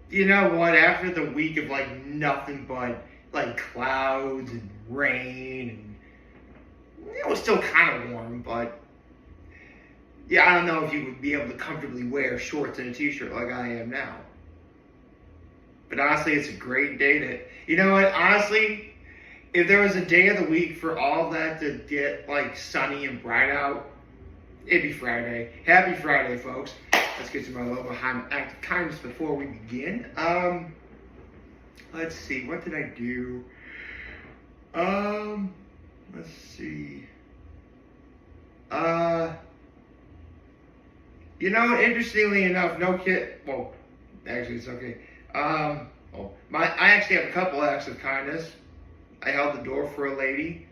You know what? After the week of nothing but clouds and rain, and it was still kind of warm, but yeah, I don't know if you would be able to comfortably wear shorts and a t-shirt like I am now. But honestly, it's a great day you know what? Honestly, if there was a day of the week for all that to get sunny and bright out, it'd be Friday. Happy Friday, folks. Let's get to my little behind act of kindness before we begin. Let's see, what did I do? Let's see. You know, interestingly enough, no kid. Well, actually, it's okay. I actually have a couple acts of kindness. I held the door for a lady.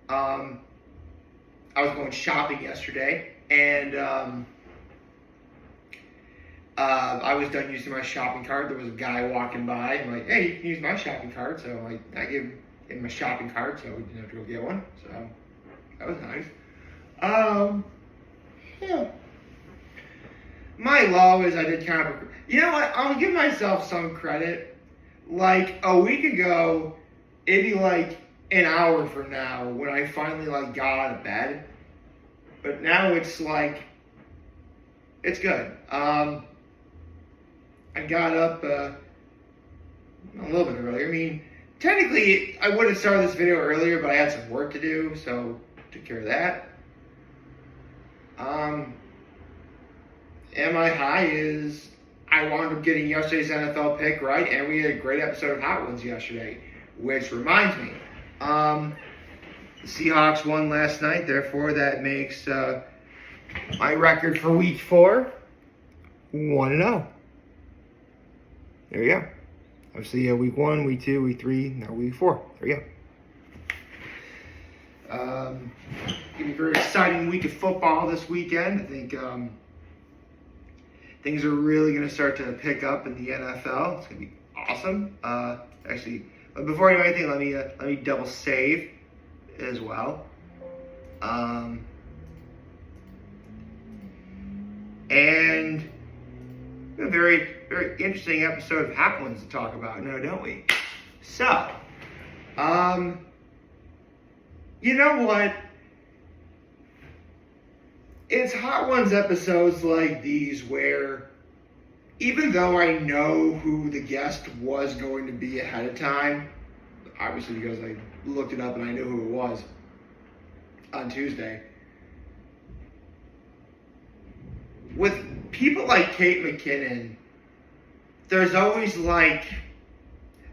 I was going shopping yesterday, and I was done using my shopping cart. There was a guy walking by. I'm like, hey, you can use my shopping cart. So I gave him my shopping cart, so we didn't have to go get one. So that was nice. Yeah. My low is I did kind of, you know what? I'll give myself some credit. Like a week ago, it'd be like an hour from now when I finally got out of bed. But now it's it's good. I got up a little bit earlier. I mean, technically, I would have started this video earlier, but I had some work to do, so took care of that. And my high is I wound up getting yesterday's NFL pick right, and we had a great episode of Hot Ones yesterday, which reminds me, the Seahawks won last night, therefore that makes my record for week 4 1-0. There you go. Obviously, week 1, week 2, week 3, now week 4. There you go. Gonna be a very exciting week of football this weekend. I think things are really going to start to pick up in the NFL. It's going to be awesome. Actually, but before I do anything, let me double save as well. And a very, very interesting episode of Hot Ones to talk about now, don't we? So, you know what? It's Hot Ones episodes like these where, even though I know who the guest was going to be ahead of time, obviously because I looked it up and I knew who it was on Tuesday, with people like Kate McKinnon, there's always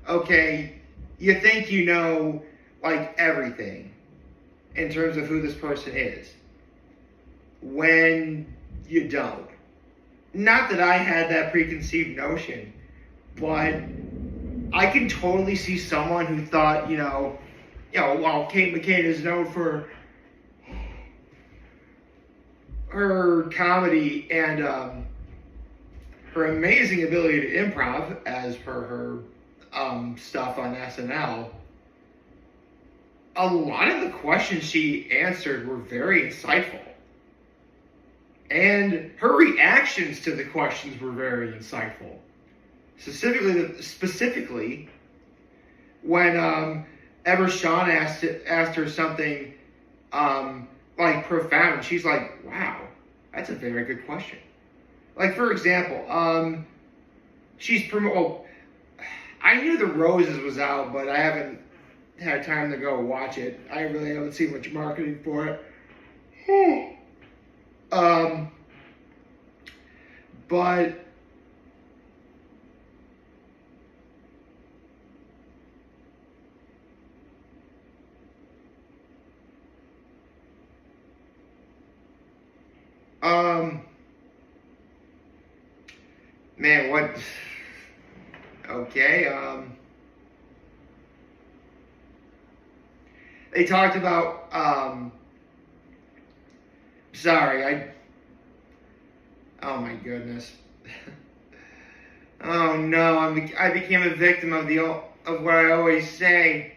okay, you think you know everything in terms of who this person is, when you don't. Not that I had that preconceived notion, but I can totally see someone who thought, while Kate McKinnon is known for her comedy and her amazing ability to improv, as per her stuff on SNL, a lot of the questions she answered were very insightful. And her reactions to the questions were very insightful. Specifically, when Sean asked her something profound, she's like, "Wow, that's a very good question." For example, I knew The Roses was out, but I haven't had time to go watch it. I really haven't seen much marketing for it. But man, what? Okay, they talked about, oh my goodness. Oh no, I became a victim of what I always say.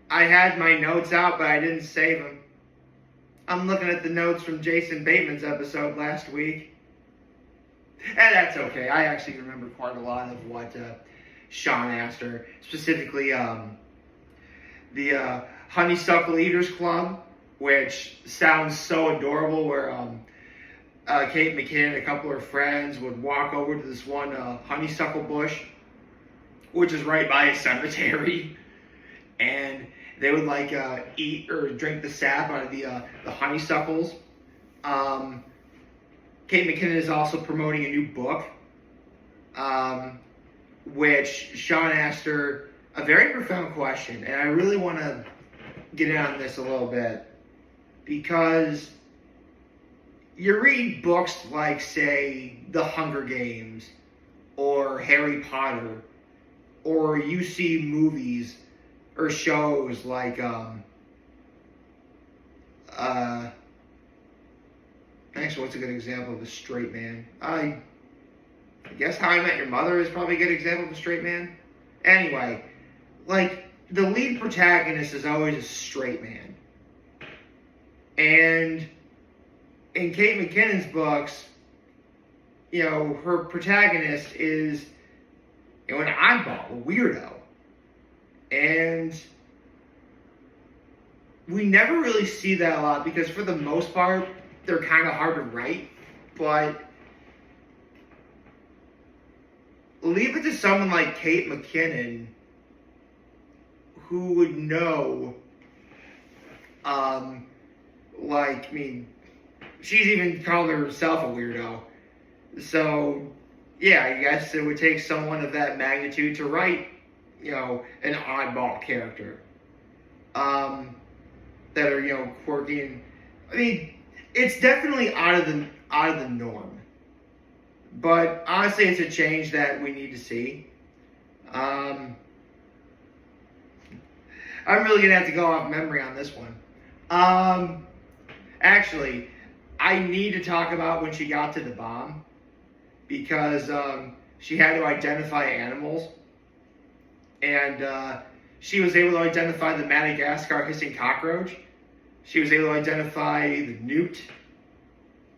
I had my notes out, but I didn't save them. I'm looking at the notes from Jason Bateman's episode last week. And that's okay. I actually remember quite a lot of what Sean asked her, specifically the Honeysuckle Eaters Club, which sounds so adorable, where Kate McKinnon and a couple of her friends would walk over to this one honeysuckle bush, which is right by a cemetery, and they would like eat or drink the sap out of the honeysuckles. Kate McKinnon is also promoting a new book, which Sean asked her a very profound question, and I really want to get in on this a little bit, because you read books like, say, The Hunger Games or Harry Potter, or you see movies or shows like actually, what's a good example of a straight man? I guess How I Met Your Mother is probably a good example of a straight man. Anyway, like, the lead protagonist is always a straight man. And in Kate McKinnon's books, you know, her protagonist is, you know, an oddball, a weirdo. And we never really see that a lot, because for the most part, they're kind of hard to write. But leave it to someone like Kate McKinnon, who would know, like, I mean, she's even called herself a weirdo. So, yeah, I guess it would take someone of that magnitude to write, you know, an oddball character. That are, you know, quirky and, I mean, it's definitely out of the norm. But honestly, it's a change that we need to see. I'm really gonna have to go off memory on this one. Actually, I need to talk about when she got to the bomb, because she had to identify animals, and she was able to identify the Madagascar hissing cockroach. She was able to identify the newt,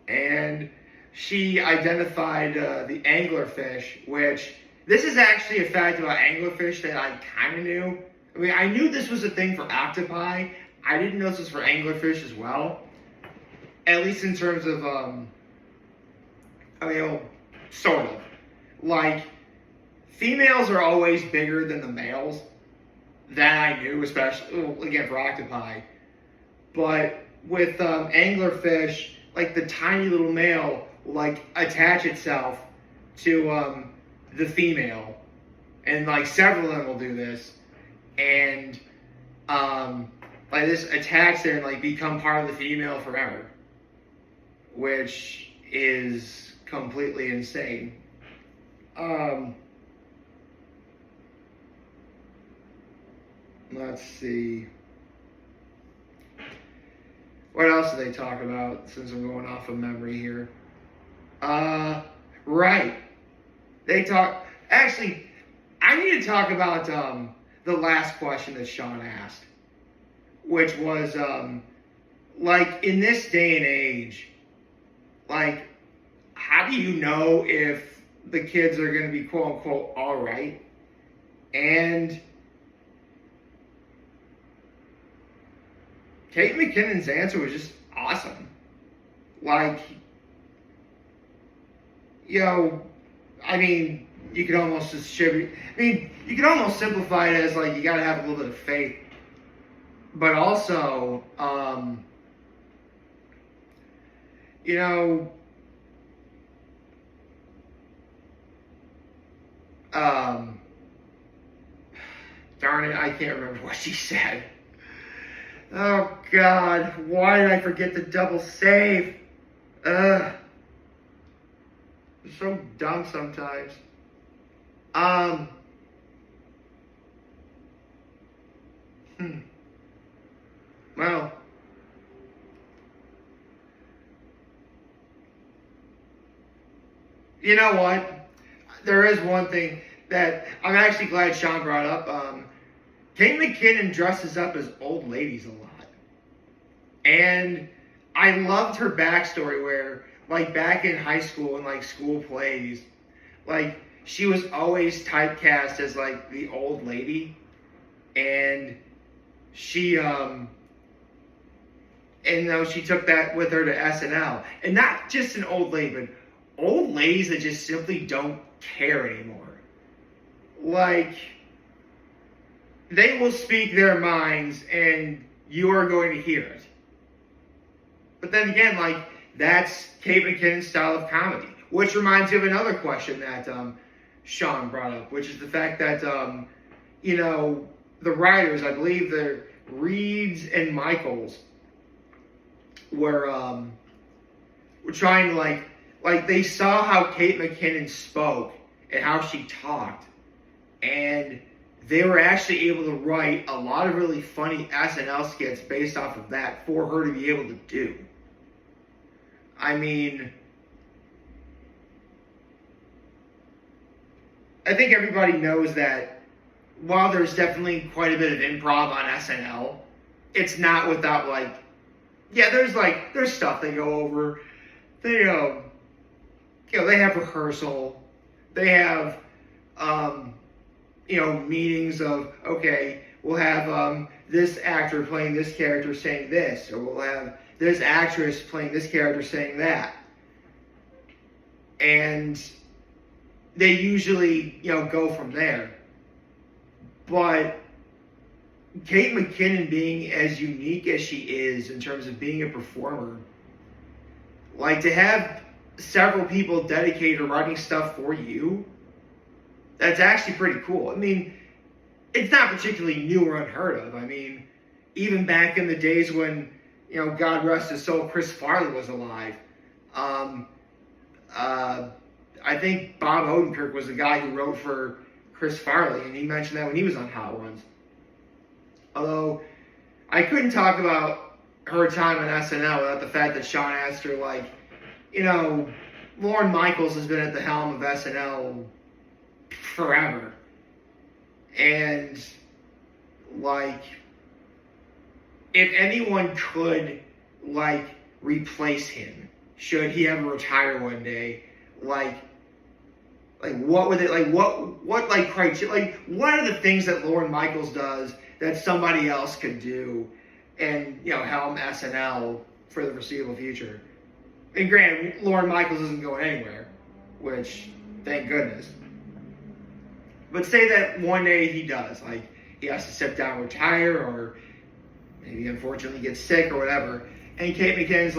and she identified the anglerfish, which, this is actually a fact about anglerfish that I kind of knew. I mean, I knew this was a thing for octopi. I didn't know this was for anglerfish as well. At least in terms of, I mean, sort of. Like, females are always bigger than the males. That I knew, especially, well, again, for octopi. But with anglerfish, like, the tiny little male will, like, attach itself to the female. And, like, several of them will do this. And, like, this attach there and, like, become part of the female forever. Which is completely insane. Let's see. What else do they talk about, since I'm going off of memory here? Right. They talk... Actually, I need to talk about the last question that Sean asked. Which was, like, in this day and age, like, how do you know if the kids are going to be quote-unquote alright? And Kate McKinnon's answer was just awesome. Like, you know, I mean, you could almost distribute, I mean, you could almost simplify it as, like, you gotta have a little bit of faith. But also, you know, darn it, I can't remember what she said. Oh, God, why did I forget the double save? Ugh. It's so dumb sometimes. Well, you know what? There is one thing that I'm actually glad Sean brought up. Kate McKinnon dresses up as old ladies a lot. And I loved her backstory, where like back in high school and like school plays, like she was always typecast as like the old lady, and she and though she took that with her to SNL, and not just an old lady, but old ladies that just simply don't care anymore. Like, they will speak their minds, and you are going to hear it. But then again, like, that's Kate McKinnon's style of comedy, which reminds me of another question that Sean brought up, which is the fact that you know, the writers, I believe the Reeds and Michaels, were trying to like they saw how Kate McKinnon spoke and how she talked, and they were actually able to write a lot of really funny SNL skits based off of that for her to be able to do. I mean, I think everybody knows that while there's definitely quite a bit of improv on SNL, it's not without like, yeah, there's stuff they go over. They you know, they have rehearsal. They have meetings of, okay, we'll have this actor playing this character saying this, or we'll have this actress playing this character saying that. And they usually, go from there. But Kate McKinnon being as unique as she is in terms of being a performer, like to have several people dedicated to writing stuff for you, that's actually pretty cool. I mean, it's not particularly new or unheard of. I mean, even back in the days when, God rest his soul, Chris Farley was alive. I think Bob Odenkirk was the guy who wrote for Chris Farley, and he mentioned that when he was on Hot Ones. Although, I couldn't talk about her time on SNL without the fact that Sean asked her, Lorne Michaels has been at the helm of SNL forever. And, if anyone could, replace him, should he ever retire one day, what would it, what criteria, what are the things that Lorne Michaels does that somebody else could do and, helm SNL for the foreseeable future? And granted, Lorne Michaels isn't going anywhere, which, thank goodness. But say that one day he does, he has to sit down and retire, or maybe unfortunately gets sick or whatever, and Kate McKinnon's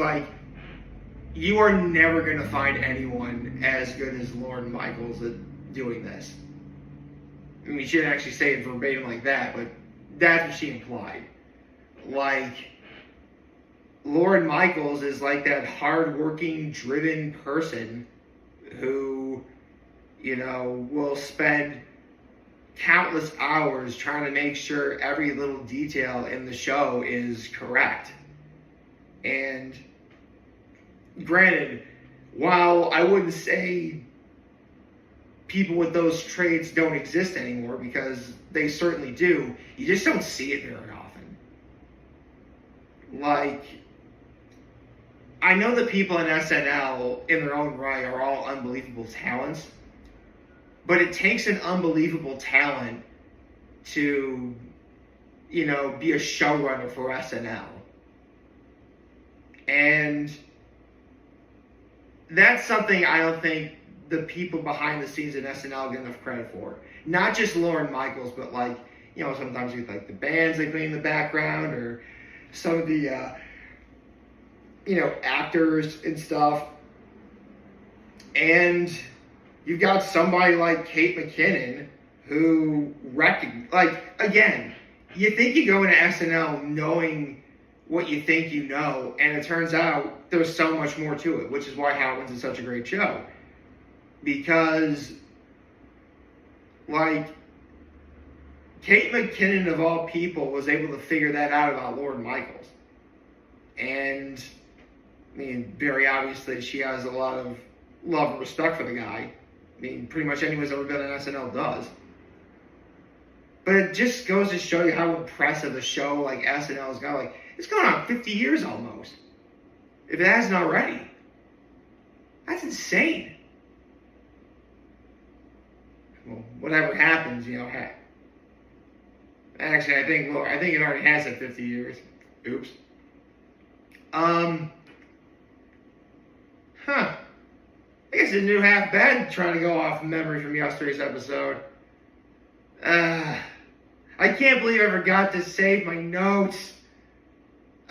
you are never going to find anyone as good as Lorne Michaels at doing this. I mean, she didn't actually say it verbatim like that, but that's what she implied. Lorne Michaels is that hard-working, driven person who, will spend countless hours trying to make sure every little detail in the show is correct. And granted, while I wouldn't say people with those traits don't exist anymore, because they certainly do, you just don't see it very often. I know that people in SNL, in their own right, are all unbelievable talents, but it takes an unbelievable talent to, be a showrunner for SNL. And that's something I don't think the people behind the scenes in SNL get enough credit for. Not just Lorne Michaels, but sometimes you the bands they play in the background, or some of the actors and stuff. And you've got somebody like Kate McKinnon who again, you think you go into SNL knowing what you think you know, and it turns out there's so much more to it, which is why Hot Ones is such a great show. Because, Kate McKinnon, of all people, was able to figure that out about Lorne Michaels. And, I mean, very obviously, she has a lot of love and respect for the guy. I mean, pretty much anyone who's ever been on SNL does. But it just goes to show you how impressive a show like SNL has got. It's going on 50 years almost, if it hasn't already. That's insane. Well, whatever happens, actually, I think it already has at 50 years. Oops. I guess it's a new half bad trying to go off memory from yesterday's episode. I can't believe I forgot to save my notes.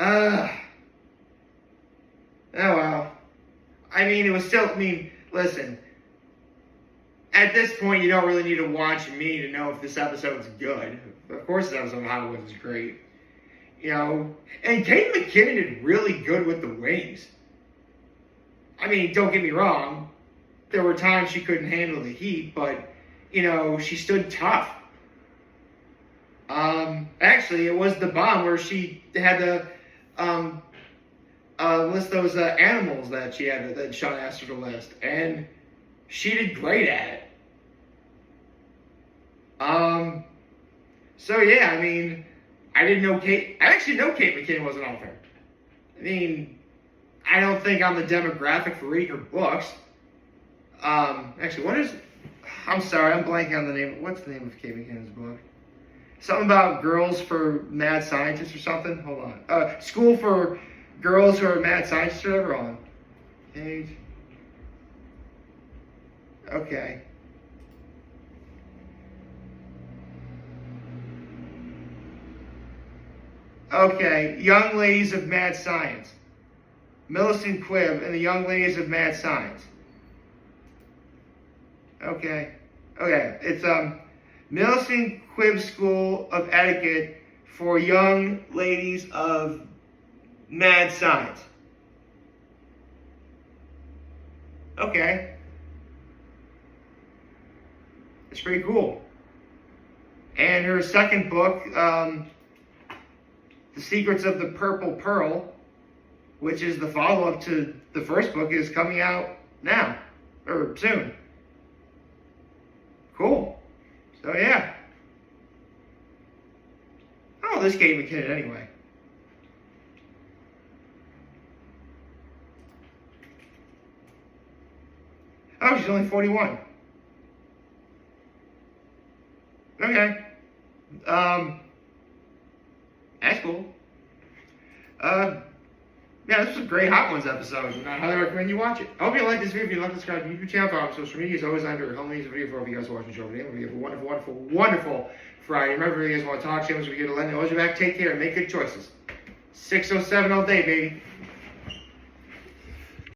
Oh well. It was still, listen. At this point, you don't really need to watch me to know if this episode's good. Of course, this episode of Hollywood is great. And Kate McKinnon did really good with the wings. Don't get me wrong. There were times she couldn't handle the heat, but, she stood tough. Actually, it was the bomb where she had to list those animals that that Sean asked her to list, and she did great at it. So yeah, I didn't know I actually know Kate McKinnon was an author. I don't think I'm the demographic for reading her books. Actually, I'm sorry, I'm blanking on the name. What's the name of Kate McKinnon's book? Something about girls for mad scientists or something? Hold on. School for girls who are mad scientists or whatever. Hold on. Page. Okay. Okay, Young Ladies of Mad Science. Millicent Quibb and the Young Ladies of Mad Science. Okay. It's Millicent Quibb School of Etiquette for Young Ladies of Mad Science. Okay. It's pretty cool. And her second book, The Secrets of the Purple Pearl, which is the follow-up to the first book, is coming out now, or soon. Cool. So yeah. Oh, this Kate McKinnon anyway. Oh, she's only 41. Okay. That's cool. Yeah, this was a great Hot Ones episode, and I highly recommend you watch it. I hope you like this video. If you like, subscribe to the YouTube channel, follow on social media. As always, under home links, a video for all of you guys watching the show today. We have a wonderful, wonderful, wonderful Friday. Remember, if you guys want to talk to us, we're here to let you know. Take care and make good choices. 607 all day, baby.